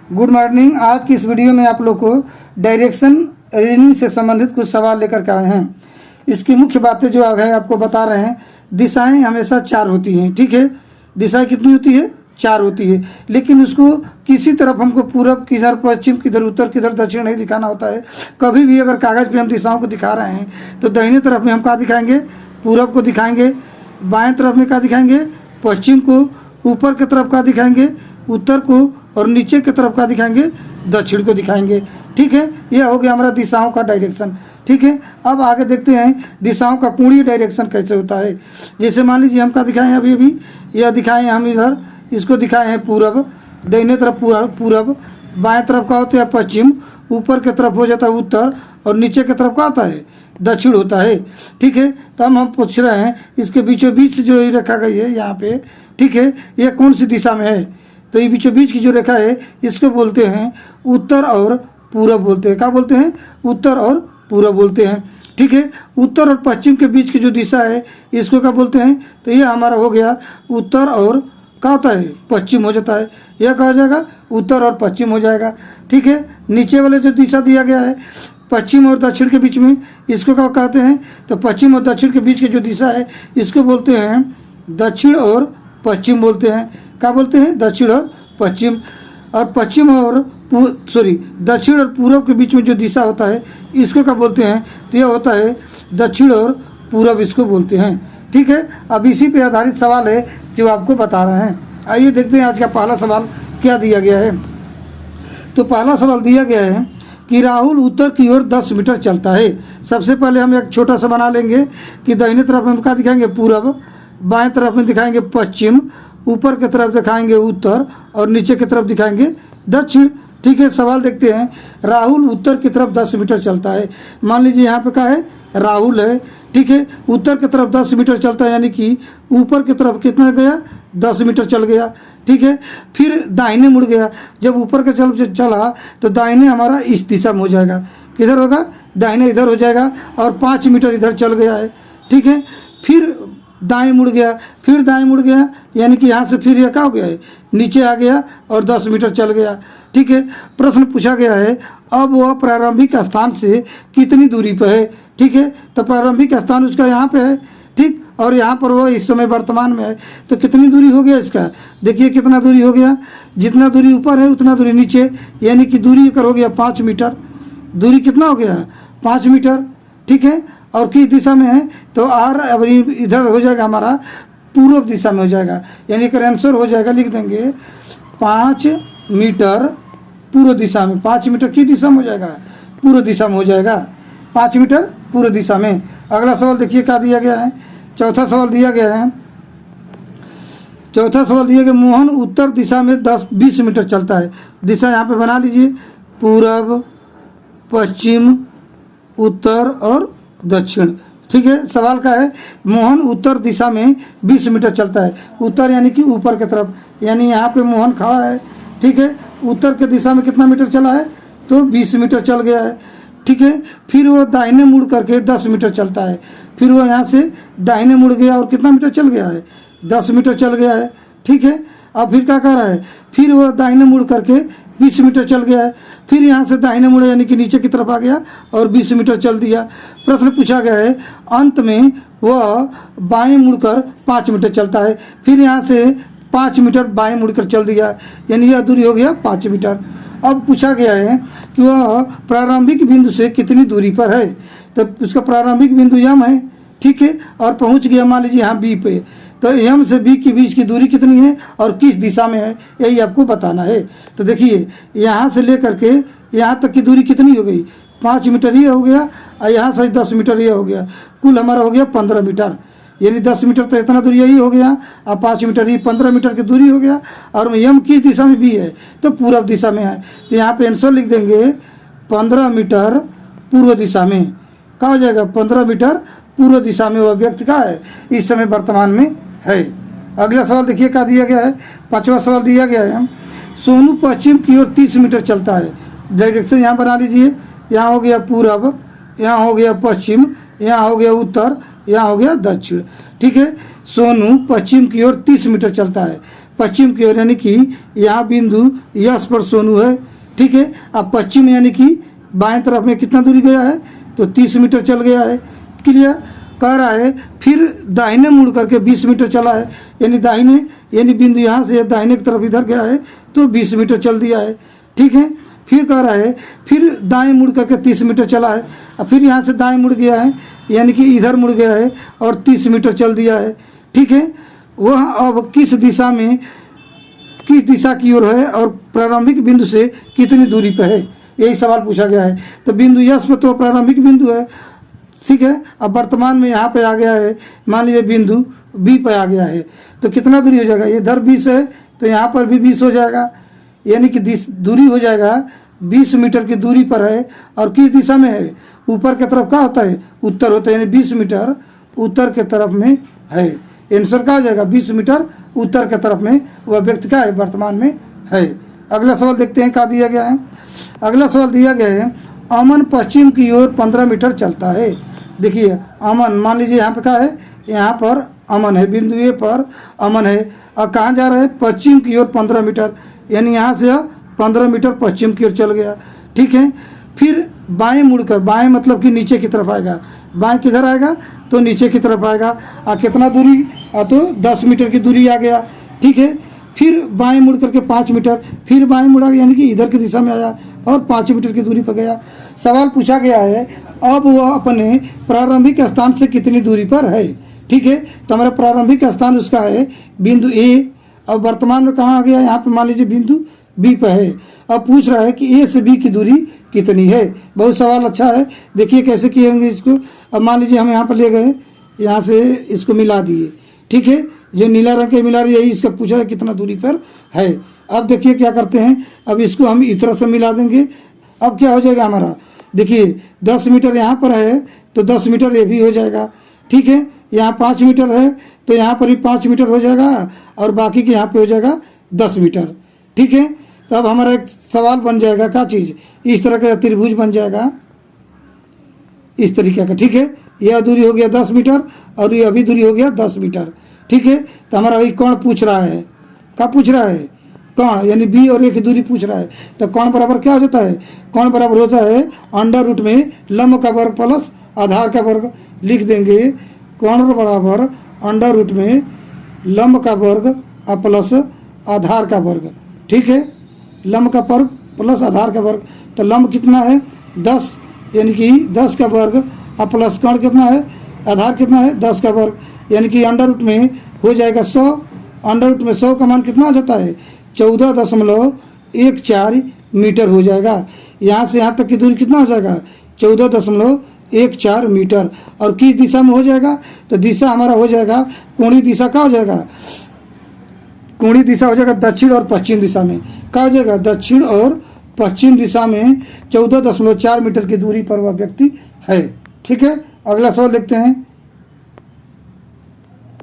Good morning. आज की इस वीडियो में आप लोग को डायरेक्शन रीडिंग से संबंधित कुछ सवाल लेकर के आए हैं। इसकी मुख्य बातें जो आगे आपको बता रहे हैं, दिशाएं हमेशा 4 होती हैं, ठीक है। दिशाएं कितनी होती है? 4 होती है, लेकिन उसको किसी तरफ हमको पूरब किधर, पश्चिम किधर, उत्तर किधर, दक्षिण नहीं दिखाना होता है। कभी भी अगर कागज़ पे हम दिशाओं को दिखा रहे हैं तो दाहिने तरफ में हम क्या दिखाएंगे? पूरब को दिखाएंगे। बाएं तरफ में क्या दिखाएंगे? पश्चिम को। ऊपर की तरफ क्या दिखाएंगे? उत्तर को। और नीचे की तरफ का दिखाएंगे? दक्षिण को दिखाएंगे, ठीक है। यह हो गया हमारा दिशाओं का डायरेक्शन, ठीक है। अब आगे देखते हैं दिशाओं का कोणीय डायरेक्शन कैसे होता है। जैसे मान लीजिए हम क्या दिखाएं, अभी यह दिखाएं हम इधर, इसको दिखाए हैं पूरब, दाहिने तरफ पूरब, बाएं तरफ का होता है पश्चिम, ऊपर की तरफ हो जाता है उत्तर, और नीचे की तरफ का होता है दक्षिण होता है, ठीक है। तो हम पूछ रहे हैं इसके बीचों बीच जो ये रखा गई है यहाँ पे, ठीक है, यह कौन सी दिशा में है? तो ये बीचों बीच की जो रेखा है इसको बोलते हैं उत्तर और पूरब बोलते हैं। क्या बोलते हैं? उत्तर और पूरब बोलते हैं, ठीक है। उत्तर और पश्चिम के बीच की जो दिशा है इसको क्या बोलते हैं? तो ये हमारा हो गया उत्तर और क्या होता है? पश्चिम हो जाता है। यह क्या हो जाएगा? उत्तर और पश्चिम हो जाएगा, ठीक है। नीचे वाले जो दिशा दिया गया है पश्चिम और दक्षिण के बीच में, इसको क्या कहते हैं? तो पश्चिम और दक्षिण के बीच की जो दिशा है इसको बोलते हैं दक्षिण और पश्चिम बोलते हैं। क्या बोलते हैं? दक्षिण और पश्चिम। और पश्चिम और दक्षिण और पूरब के बीच में जो दिशा होता है इसको क्या बोलते हैं? तो यह होता है दक्षिण और पूरब, इसको बोलते हैं, ठीक है। अब इसी पे आधारित सवाल है जो आपको बता रहे हैं। आइए देखते हैं आज का पहला सवाल क्या दिया गया है। तो पहला सवाल दिया गया है कि राहुल उत्तर की ओर 10 मीटर चलता है। सबसे पहले हम एक छोटा सा बना लेंगे कि दाहिने तरफ में क्या दिखाएंगे? पूरब, बाएं तरफ में दिखाएंगे पश्चिम, ऊपर की तरफ दिखाएंगे उत्तर, और नीचे की तरफ दिखाएंगे दक्षिण, ठीक है। सवाल देखते हैं। राहुल उत्तर की तरफ 10 मीटर चलता है। मान लीजिए यहाँ पे क्या है? राहुल है, ठीक है। उत्तर की तरफ 10 मीटर चलता है, यानी कि ऊपर की तरफ कितना गया? 10 मीटर चल गया, ठीक है। फिर दाहिने मुड़ गया। जब ऊपर के तरफ चला तो दाहिने हमारा इस दिशा में हो जाएगा। किधर होगा? दाहिने इधर हो जाएगा, और 5 मीटर इधर चल गया है, ठीक है। फिर दाएं मुड़ गया, फिर दाएं मुड़ गया, यानी कि यहाँ से फिर यह क्या हो गया है? नीचे आ गया और 10 मीटर चल गया, ठीक है। प्रश्न पूछा गया है अब वह प्रारंभिक स्थान से कितनी दूरी पर है, ठीक है। तो प्रारंभिक स्थान उसका यहाँ पे है, ठीक, और यहाँ पर वो इस समय वर्तमान में है। तो कितनी दूरी हो गया इसका? देखिए कितना दूरी हो गया। जितना दूरी ऊपर है उतना दूरी नीचे, यानी कि दूरी कर हो गया 5 मीटर। दूरी कितना हो गया? 5 मीटर, ठीक है। और किस दिशा में है? तो आर अब इधर हो जाएगा हमारा पूर्व दिशा में हो जाएगा, यानी कि आंसर हो जाएगा, लिख देंगे 5 मीटर पूर्व दिशा में। 5 मीटर की दिशा में हो जाएगा? पूर्व दिशा में हो जाएगा, 5 मीटर पूर्व दिशा में। अगला सवाल देखिए क्या दिया गया है। चौथा सवाल दिया गया है। चौथा सवाल दिया गया मोहन उत्तर दिशा में 20 मीटर चलता है। दिशा यहाँ पे बना लीजिए, पूरब, पश्चिम, उत्तर और दक्षिण, ठीक है। सवाल का है मोहन उत्तर दिशा में 20 मीटर चलता है। उत्तर यानी कि ऊपर की तरफ, यानी यहाँ पे मोहन खड़ा है, ठीक है। उत्तर के दिशा में कितना मीटर चला है? तो 20 मीटर चल गया है, ठीक है। फिर वो दाहिने मुड़ करके 10 मीटर चलता है। फिर वो यहाँ से दाहिने मुड़ गया और कितना मीटर चल गया है? 10 मीटर चल गया है, ठीक है। अब फिर क्या कर रहा है? फिर वो दाहिने मुड़ करके 20 मीटर चल गया है। फिर यहाँ से दाहिने मुड़े, यानी कि नीचे की तरफ आ गया और 20 मीटर चल दिया। प्रश्न पूछा गया है अंत में वह बाएं मुड़कर 5 मीटर चलता है। फिर यहाँ से 5 मीटर बाएं मुड़कर चल दिया, यानी यह दूरी हो गया 5 मीटर। अब पूछा गया है कि वह प्रारंभिक बिंदु से कितनी दूरी पर है। तो उसका प्रारंभिक बिंदु यम है, ठीक है, और पहुँच गया मान लीजिए यहाँ बी पे। तो यम से बी के बीच की दूरी कितनी है और किस दिशा में है, यही आपको बताना है। तो देखिए यहाँ से लेकर के यहाँ तक की दूरी कितनी हो गई? 5 मीटर ये हो गया, और यहाँ से 10 मीटर ये हो गया। कुल हमारा हो गया 15 मीटर, यानी 10 मीटर तो इतना दूरी यही हो गया, और 5 मीटर ये 15 मीटर की दूरी हो गया। और यम किस दिशा में भी है? तो पूर्व दिशा में है। तो यहाँ पे आंसर लिख देंगे 15 मीटर पूर्व दिशा में। क्या हो जाएगा? 15 मीटर पूर्व दिशा में वह व्यक्ति का है, इस समय वर्तमान में है। अगला सवाल देखिए क्या दिया गया है। 5वां सवाल दिया गया है सोनू पश्चिम की ओर 30 मीटर चलता है। डायरेक्शन यहाँ बना लीजिए, यहाँ हो गया पूरब, यहाँ हो गया पश्चिम, यहाँ हो गया उत्तर, यहाँ हो गया दक्षिण, ठीक है। सोनू पश्चिम की ओर 30 मीटर चलता है। पश्चिम की ओर, यानी कि यहाँ बिंदु यस पर सोनू है, ठीक है। अब पश्चिम यानी कि बाएं तरफ में कितना दूरी गया है, तो 30 मीटर चल गया है, क्लियर। कह रहा है फिर दाहिने मुड़ करके 20 मीटर चला है, यानी दाहिने, यानी बिंदु यहाँ से दाहिने की तरफ इधर गया है तो 20 मीटर चल दिया है, ठीक है। फिर कह रहा है फिर दाएं मुड़ करके 30 मीटर चला है, और फिर यहाँ से दाएं मुड़ गया है, यानी कि इधर मुड़ गया है और 30 मीटर चल दिया है, ठीक है। वह अब किस दिशा में, किस दिशा की ओर है और प्रारंभिक बिंदु से कितनी दूरी पर है, यही सवाल पूछा गया है। तो बिंदु यस पर तो प्रारंभिक बिंदु है, ठीक है। अब वर्तमान में यहाँ पे आ गया है, मान लीजिए बिंदु बी पे आ गया है, तो कितना दूरी हो जाएगा, इधर 20 है तो यहाँ पर भी 20 हो जाएगा, यानी कि दूरी हो जाएगा 20 मीटर की दूरी पर है। और किस दिशा में है, ऊपर की तरफ क्या होता है, उत्तर होता है, यानी 20 मीटर उत्तर के तरफ में है। आंसर क्या हो जाएगा, 20 मीटर उत्तर के तरफ में वह व्यक्ति क्या है, वर्तमान में है। अगला सवाल देखते हैं क्या दिया गया है। अगला सवाल दिया गया है, अमन पश्चिम की ओर 15 मीटर चलता है। देखिए अमन, मान लीजिए यहाँ पर क्या है, यहाँ पर अमन है, बिंदु ए पर अमन है, और कहाँ जा रहा है, पश्चिम की ओर 15 मीटर, यानी यहाँ से 15 मीटर पश्चिम की ओर चल गया, ठीक है। फिर बाएं मुड़कर, बाएं मतलब कि नीचे की तरफ आएगा, बाएं किधर आएगा, तो नीचे की तरफ आएगा, और कितना दूरी, तो 10 मीटर की दूरी आ गया, ठीक है। फिर बाएं मुड़ करके 5 मीटर, फिर बाएं मुड़ा, यानी कि इधर की दिशा में आया और 5 मीटर की दूरी पर गया। सवाल पूछा गया है अब वह अपने प्रारंभिक स्थान से कितनी दूरी पर है, ठीक है। तो हमारा प्रारंभिक स्थान उसका है बिंदु ए, अब वर्तमान में कहाँ आ गया, यहाँ पे मान लीजिए बिंदु बी पर है। अब पूछ रहा है कि ए से बी की दूरी कितनी है। बहुत सवाल अच्छा है, देखिए कैसे किएंगे इसको। अब मान लीजिए हम यहाँ पर ले गए, यहाँ से इसको मिला दिए, ठीक है। जो नीला रंग के मिला रही है, इसका पूछा है कितना दूरी पर है। अब देखिए क्या करते हैं, अब इसको हम इस तरह से मिला देंगे। अब क्या हो जाएगा हमारा, देखिए 10 मीटर यहाँ पर है तो 10 मीटर ये भी हो जाएगा, ठीक है। यहाँ 5 मीटर है तो यहाँ पर भी 5 मीटर हो जाएगा, और बाकी के यहाँ पे हो जाएगा 10 मीटर, ठीक है। तो अब हमारा एक सवाल बन जाएगा, क्या चीज़, इस तरह का त्रिभुज बन जाएगा इस तरीके का, ठीक है। यह दूरी हो गया 10 मीटर और ये अभी दूरी हो गया 10 मीटर, ठीक है। तो हमारा वही कौन पूछ रहा है, क्या पूछ रहा है, कौन, यानी बी और ए की दूरी पूछ रहा है। तो कौन बराबर क्या हो जाता है, कौन बराबर होता है अंडर रूट में लंब का वर्ग प्लस आधार का वर्ग, लिख देंगे कौन बराबर अंडर रूट में लंब का वर्ग प्लस आधार का वर्ग, ठीक है। लंब का वर्ग प्लस आधार का वर्ग, तो लंब कितना है 10, यानी कि 10 का वर्ग, प्लस कौन कितना है, आधार कितना है 10 का वर्ग, यानी कि अंडर रूट में हो जाएगा 100। अंडर रूट में 100 का मान कितना आ जाता है 14.14 मीटर हो जाएगा। यहाँ से यहाँ तक की दूरी कितना हो जाएगा 14.14 मीटर। और किस दिशा में हो जाएगा, तो दिशा हमारा हो जाएगा कोणीय दिशा, क्या हो जाएगा, कोणीय दिशा हो जाएगा दक्षिण और पश्चिम दिशा में, क्या हो जाएगा, दक्षिण और पश्चिम दिशा में 14.4 मीटर की दूरी पर वह व्यक्ति है, ठीक है। अगला सवाल देखते हैं।